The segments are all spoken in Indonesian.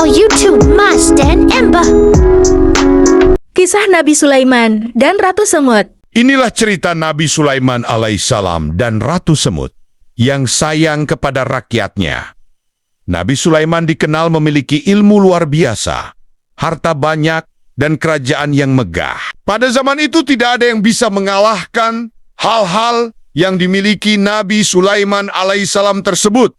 channel YouTube Mas dan Ember. Kisah Nabi Sulaiman dan Ratu Semut. Inilah cerita Nabi Sulaiman alaihissalam dan Ratu Semut yang sayang kepada rakyatnya. Nabi Sulaiman dikenal memiliki ilmu luar biasa, harta banyak, dan kerajaan yang megah. Pada zaman itu tidak ada yang bisa mengalahkan hal-hal yang dimiliki Nabi Sulaiman alaihissalam tersebut.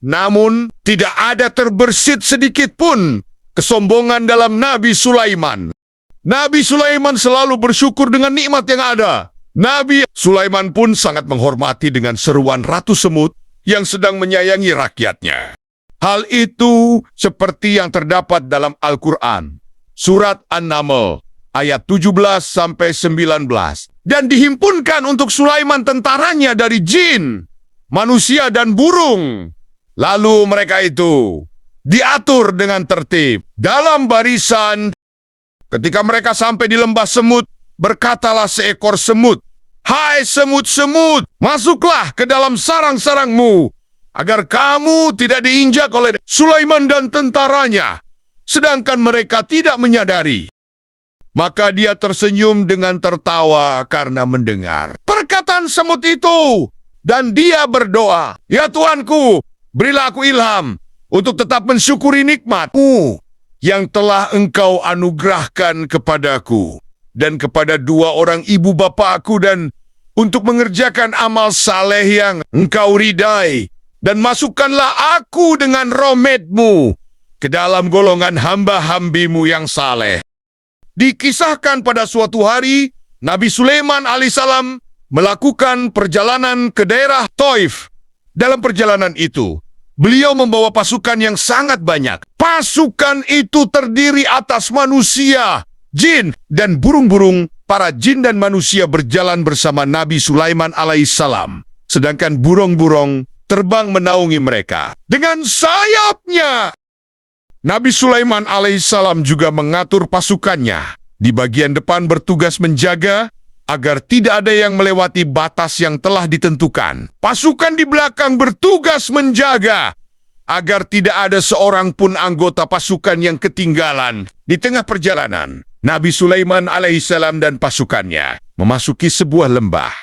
Namun, tidak ada terbersit sedikit pun kesombongan dalam Nabi Sulaiman. Nabi Sulaiman selalu bersyukur dengan nikmat yang ada. Nabi Sulaiman pun sangat menghormati dengan seruan Ratu Semut yang sedang menyayangi rakyatnya. Hal itu seperti yang terdapat dalam Al-Quran, Surat An-Naml, ayat 17-19, dan dihimpunkan untuk Sulaiman tentaranya dari jin, manusia, dan burung. Lalu mereka itu diatur dengan tertib dalam barisan. Ketika mereka sampai di lembah semut, berkatalah seekor semut, "Hai semut-semut, masuklah ke dalam sarang-sarangmu, agar kamu tidak diinjak oleh Sulaiman dan tentaranya." Sedangkan mereka tidak menyadari. Maka dia tersenyum dengan tertawa karena mendengar perkataan semut itu. Dan dia berdoa, "Ya Tuanku, berilah aku ilham untuk tetap mensyukuri nikmat-Mu yang telah Engkau anugerahkan kepadaku dan kepada dua orang ibu bapakku, dan untuk mengerjakan amal saleh yang Engkau ridai, dan masukkanlah aku dengan rahmat-Mu ke dalam golongan hamba-hambimu yang saleh." Dikisahkan pada suatu hari, Nabi Sulaiman alaihissalam melakukan perjalanan ke daerah Taif. Dalam perjalanan itu, beliau membawa pasukan yang sangat banyak. Pasukan itu terdiri atas manusia, jin, dan burung-burung. Para jin dan manusia berjalan bersama Nabi Sulaiman alaihissalam. Sedangkan burung-burung terbang menaungi mereka dengan sayapnya. Nabi Sulaiman alaihissalam juga mengatur pasukannya. Di bagian depan bertugas menjaga agar tidak ada yang melewati batas yang telah ditentukan. Pasukan di belakang bertugas menjaga agar tidak ada seorang pun anggota pasukan yang ketinggalan. Di tengah perjalanan, Nabi Sulaiman alaihissalam dan pasukannya memasuki sebuah lembah.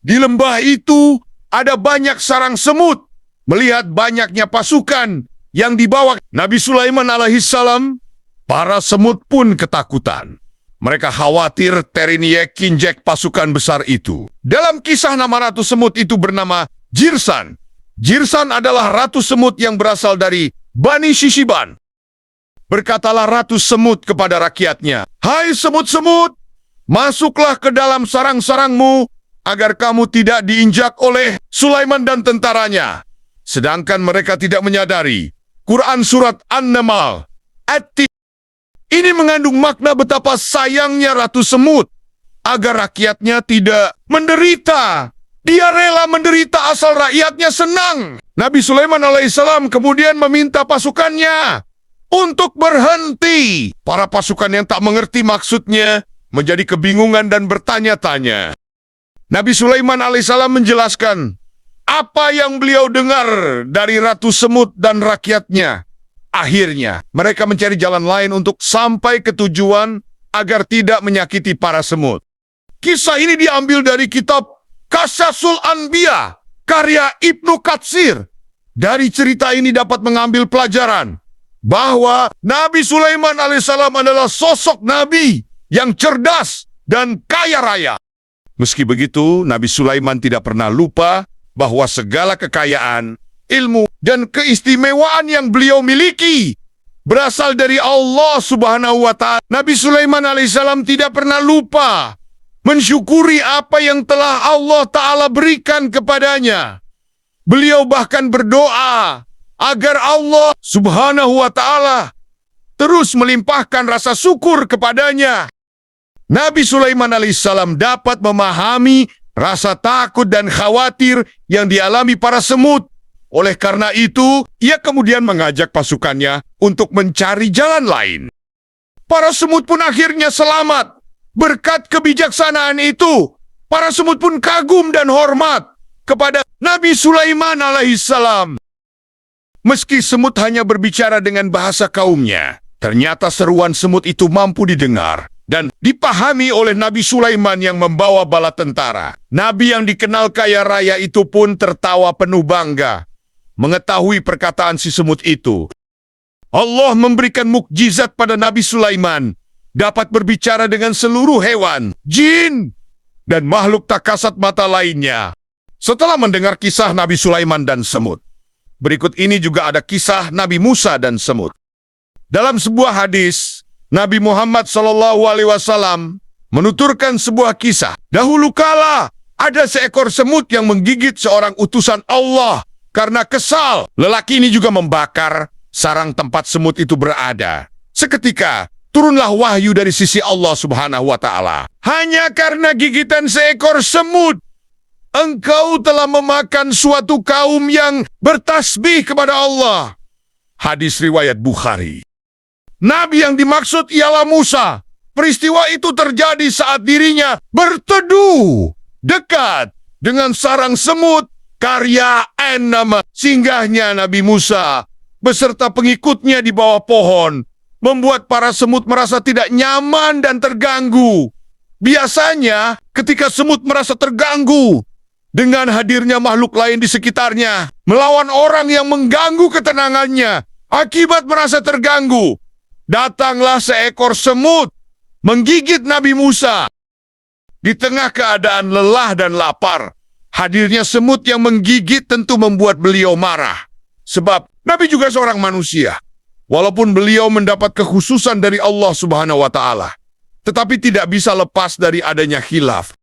Di lembah itu ada banyak sarang semut. Melihat banyaknya pasukan yang dibawa Nabi Sulaiman alaihissalam, para semut pun ketakutan. Mereka khawatir teriniek kinjek pasukan besar itu. Dalam kisah, nama Ratu Semut itu bernama Jirsan. Jirsan adalah Ratu Semut yang berasal dari Bani Shishiban. Berkatalah Ratu Semut kepada rakyatnya, "Hai semut-semut, masuklah ke dalam sarang-sarangmu, agar kamu tidak diinjak oleh Sulaiman dan tentaranya." Sedangkan mereka tidak menyadari. Quran Surat An-Naml ini mengandung makna betapa sayangnya Ratu Semut agar rakyatnya tidak menderita. Dia rela menderita asal rakyatnya senang. Nabi Sulaiman alaihissalam kemudian meminta pasukannya untuk berhenti. Para pasukan yang tak mengerti maksudnya menjadi kebingungan dan bertanya-tanya. Nabi Sulaiman alaihissalam menjelaskan apa yang beliau dengar dari Ratu Semut dan rakyatnya. Akhirnya, mereka mencari jalan lain untuk sampai ke tujuan agar tidak menyakiti para semut. Kisah ini diambil dari kitab Qasasul Anbiya, karya Ibnu Katsir. Dari cerita ini dapat mengambil pelajaran bahwa Nabi Sulaiman alaihissalam adalah sosok Nabi yang cerdas dan kaya raya. Meski begitu, Nabi Sulaiman tidak pernah lupa bahwa segala kekayaan, ilmu, dan keistimewaan yang beliau miliki berasal dari Allah Subhanahu wa Ta'ala. Nabi Sulaiman alaihissalam tidak pernah lupa mensyukuri apa yang telah Allah Ta'ala berikan kepadanya. Beliau bahkan berdoa agar Allah Subhanahu wa Ta'ala terus melimpahkan rasa syukur kepadanya. Nabi Sulaiman alaihissalam dapat memahami rasa takut dan khawatir yang dialami para semut. Oleh karena itu, ia kemudian mengajak pasukannya untuk mencari jalan lain. Para semut pun akhirnya selamat. Berkat kebijaksanaan itu, para semut pun kagum dan hormat kepada Nabi Sulaiman alaihissalam. Meski semut hanya berbicara dengan bahasa kaumnya, ternyata seruan semut itu mampu didengar dan dipahami oleh Nabi Sulaiman yang membawa bala tentara. Nabi yang dikenal kaya raya itu pun tertawa penuh bangga mengetahui perkataan si semut itu. Allah memberikan mukjizat pada Nabi Sulaiman, dapat berbicara dengan seluruh hewan, jin, dan makhluk tak kasat mata lainnya. Setelah mendengar kisah Nabi Sulaiman dan semut, berikut ini juga ada kisah Nabi Musa dan semut. Dalam sebuah hadis, Nabi Muhammad SAW menuturkan sebuah kisah. Dahulu kala, ada seekor semut yang menggigit seorang utusan Allah. Karena kesal, lelaki ini juga membakar sarang tempat semut itu berada. Seketika, turunlah wahyu dari sisi Allah Subhanahu wa Ta'ala. Hanya karena gigitan seekor semut, engkau telah memakan suatu kaum yang bertasbih kepada Allah. Hadis riwayat Bukhari. Nabi yang dimaksud ialah Musa. Peristiwa itu terjadi saat dirinya berteduh dekat dengan sarang semut. Karyaan nama singgahnya Nabi Musa beserta pengikutnya di bawah pohon membuat para semut merasa tidak nyaman dan terganggu. Biasanya ketika semut merasa terganggu dengan hadirnya makhluk lain di sekitarnya, melawan orang yang mengganggu ketenangannya, akibat merasa terganggu, datanglah seekor semut menggigit Nabi Musa. Di tengah keadaan lelah dan lapar, hadirnya semut yang menggigit tentu membuat beliau marah. Sebab Nabi juga seorang manusia. Walaupun beliau mendapat kekhususan dari Allah Subhanahu wa Ta'ala, tetapi tidak bisa lepas dari adanya khilaf.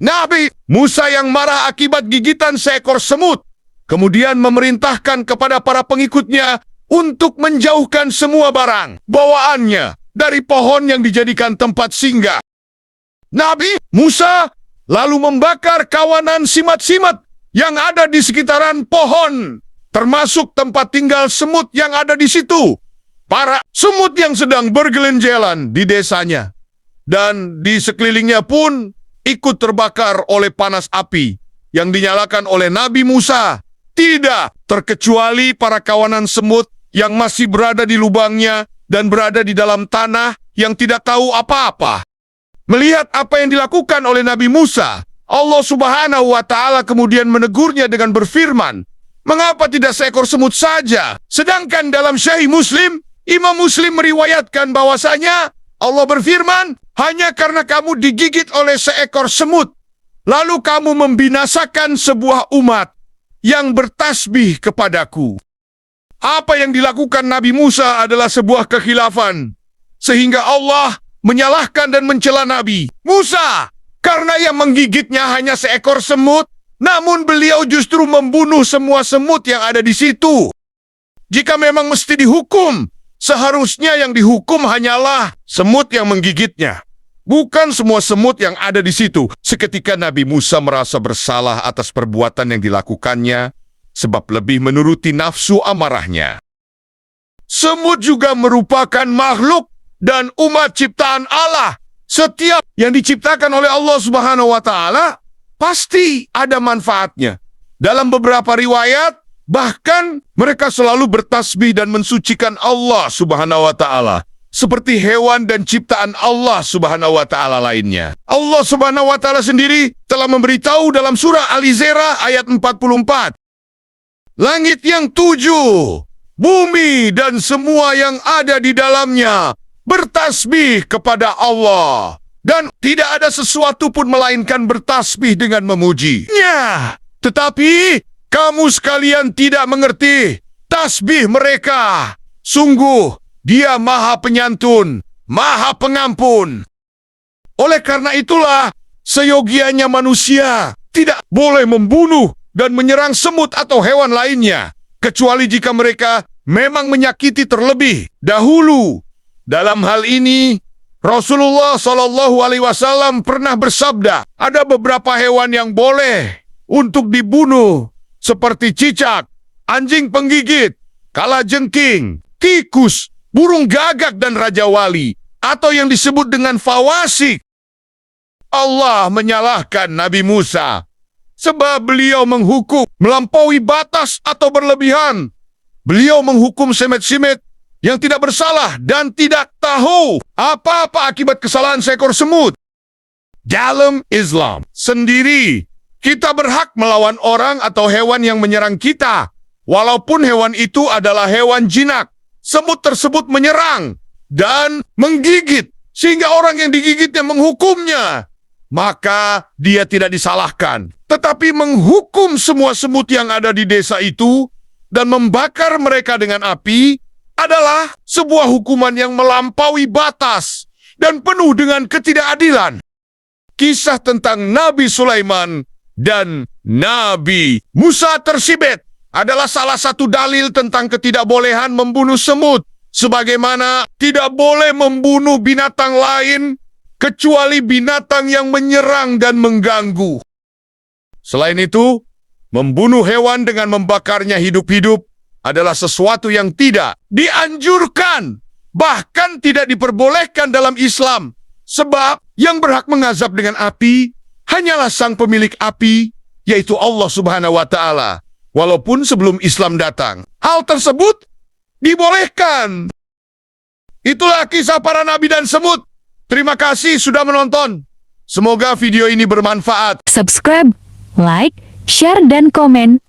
Nabi Musa yang marah akibat gigitan seekor semut, kemudian memerintahkan kepada para pengikutnya untuk menjauhkan semua barang bawaannya dari pohon yang dijadikan tempat singgah. Nabi Musa lalu membakar kawanan simat-simat yang ada di sekitaran pohon, termasuk tempat tinggal semut yang ada di situ. Para semut yang sedang bergelenjelan di desanya dan di sekelilingnya pun ikut terbakar oleh panas api yang dinyalakan oleh Nabi Musa. Tidak terkecuali para kawanan semut yang masih berada di lubangnya dan berada di dalam tanah yang tidak tahu apa-apa. Melihat apa yang dilakukan oleh Nabi Musa, Allah Subhanahu wa Ta'ala kemudian menegurnya dengan berfirman, "Mengapa tidak seekor semut saja?" Sedangkan dalam Sahih Muslim, Imam Muslim meriwayatkan bahwasanya Allah berfirman, "Hanya karena kamu digigit oleh seekor semut, lalu kamu membinasakan sebuah umat yang bertasbih kepadaku." Apa yang dilakukan Nabi Musa adalah sebuah kekhilafan, sehingga Allah menyalahkan dan mencela Nabi Musa karena yang menggigitnya hanya seekor semut, namun beliau justru membunuh semua semut yang ada di situ. Jika memang mesti dihukum, seharusnya yang dihukum hanyalah semut yang menggigitnya, bukan semua semut yang ada di situ. Seketika Nabi Musa merasa bersalah atas perbuatan yang dilakukannya, sebab lebih menuruti nafsu amarahnya. Semut juga merupakan makhluk dan umat ciptaan Allah. Setiap yang diciptakan oleh Allah Subhanahu wa Ta'ala pasti ada manfaatnya. Dalam beberapa riwayat, bahkan mereka selalu bertasbih dan mensucikan Allah Subhanahu wa Ta'ala, seperti hewan dan ciptaan Allah Subhanahu wa Ta'ala lainnya. Allah Subhanahu wa Ta'ala sendiri telah memberitahu dalam surah Al-Izra ayat 44. Langit yang 7, bumi dan semua yang ada di dalamnya bertasbih kepada Allah, dan tidak ada sesuatu pun melainkan bertasbih dengan memujinya. Tetapi kamu sekalian tidak mengerti tasbih mereka. Sungguh Dia Maha Penyantun, Maha Pengampun. Oleh karena itulah seyogianya manusia tidak boleh membunuh dan menyerang semut atau hewan lainnya, kecuali jika mereka memang menyakiti terlebih dahulu. Dalam hal ini, Rasulullah SAW pernah bersabda, ada beberapa hewan yang boleh untuk dibunuh, seperti cicak, anjing penggigit, kalajengking, tikus, burung gagak, dan raja wali, atau yang disebut dengan fawasik. Allah menyalahkan Nabi Musa, sebab beliau menghukum melampaui batas atau berlebihan Beliau menghukum semut-semut yang tidak bersalah dan tidak tahu apa-apa akibat kesalahan seekor semut. Dalam Islam sendiri, kita berhak melawan orang atau hewan yang menyerang kita, walaupun hewan itu adalah hewan jinak. Semut tersebut menyerang dan menggigit, sehingga orang yang digigitnya menghukumnya. Maka dia tidak disalahkan, tetapi menghukum semua semut yang ada di desa itu dan membakar mereka dengan api adalah sebuah hukuman yang melampaui batas dan penuh dengan ketidakadilan. Kisah tentang Nabi Sulaiman dan Nabi Musa tersebut adalah salah satu dalil tentang ketidakbolehan membunuh semut, sebagaimana tidak boleh membunuh binatang lain kecuali binatang yang menyerang dan mengganggu. Selain itu, membunuh hewan dengan membakarnya hidup-hidup adalah sesuatu yang tidak dianjurkan, bahkan tidak diperbolehkan dalam Islam, sebab yang berhak mengazab dengan api hanyalah sang pemilik api, yaitu Allah Subhanahu wa Ta'ala. Walaupun sebelum Islam datang, hal tersebut dibolehkan. Itulah kisah para nabi dan semut. Terima kasih sudah menonton. Semoga video ini bermanfaat. Subscribe, like, share, dan komen